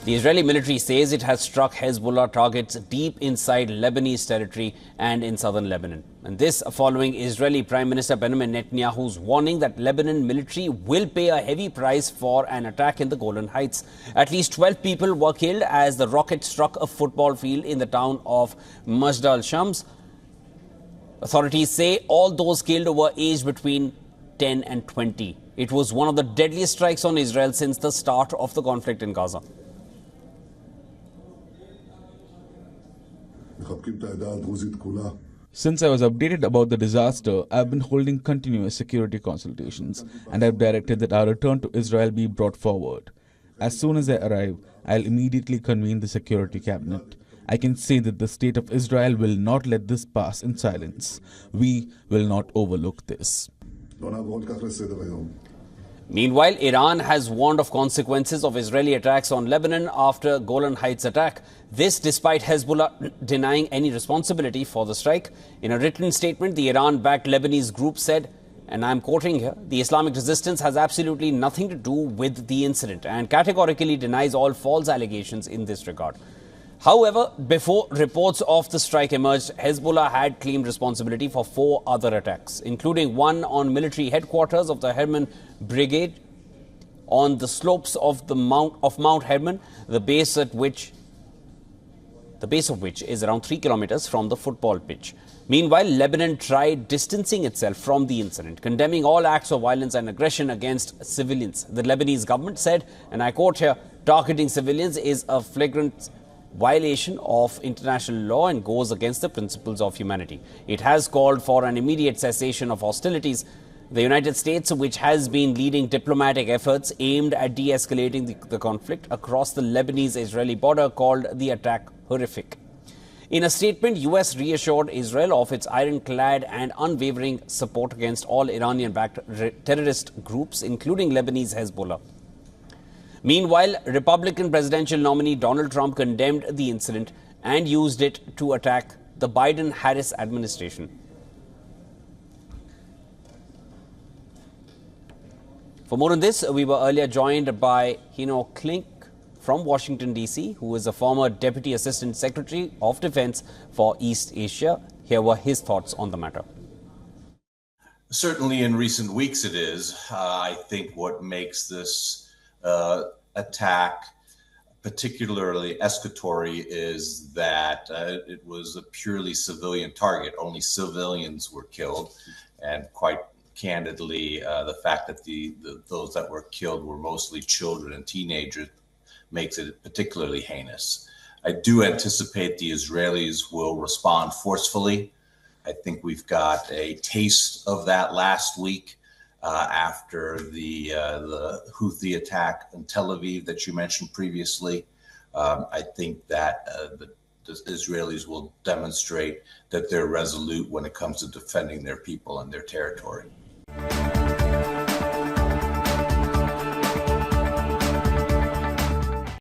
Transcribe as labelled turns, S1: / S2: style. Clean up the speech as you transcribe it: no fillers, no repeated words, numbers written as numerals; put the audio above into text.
S1: The Israeli military says it has struck Hezbollah targets deep inside Lebanese territory and in southern Lebanon. And this following Israeli Prime Minister Benjamin Netanyahu's warning that Lebanon military will pay a heavy price for an attack in the Golan Heights. At least 12 people were killed as the rocket struck a football field in the town of Majd al-Shams. Authorities say all those killed were aged between 10 and 20. It was one of the deadliest strikes on Israel since the start of the conflict in Gaza.
S2: Since I was updated about the disaster, I have been holding continuous security consultations and I have directed that our return to Israel be brought forward. As soon as I arrive, I'll immediately convene the security cabinet. I can say that the state of Israel will not let this pass in silence. We will not overlook this.
S1: Meanwhile, Iran has warned of consequences of Israeli attacks on Lebanon after Golan Heights attack. This despite Hezbollah denying any responsibility for the strike. In a written statement, the Iran-backed Lebanese group said, and I'm quoting here, the Islamic resistance has absolutely nothing to do with the incident and categorically denies all false allegations in this regard. However, before reports of the strike emerged, Hezbollah had claimed responsibility for 4 other attacks, including one on military headquarters of the Hermon Brigade on the slopes of Mount Hermon, the base of which is around 3 kilometers from the football pitch. Meanwhile, Lebanon tried distancing itself from the incident, condemning all acts of violence and aggression against civilians. The Lebanese government said, and I quote here, targeting civilians is a flagrant violation of international law and goes against the principles of humanity. It has called for an immediate cessation of hostilities. The United States, which has been leading diplomatic efforts aimed at de-escalating the conflict across the Lebanese-Israeli border, called the attack horrific. In a statement, U.S. reassured Israel of its ironclad and unwavering support against all Iranian-backed terrorist groups, including Lebanese Hezbollah. Meanwhile, Republican presidential nominee Donald Trump condemned the incident and used it to attack the Biden-Harris administration. For more on this, we were earlier joined by Hino Klink from Washington, D.C., who is a former Deputy Assistant Secretary of Defense for East Asia. Here were his thoughts on the matter.
S3: Certainly in recent weeks it is. I think what makes this attack particularly escalatory is that it was a purely civilian target. Only civilians were killed, and quite candidly, the fact that those that were killed were mostly children and teenagers makes it particularly heinous. I do anticipate the Israelis will respond forcefully. I think we've got a taste of that last week after the Houthi attack in Tel Aviv that you mentioned previously. I think that the Israelis will demonstrate that they're resolute when it comes to defending their people and their territory.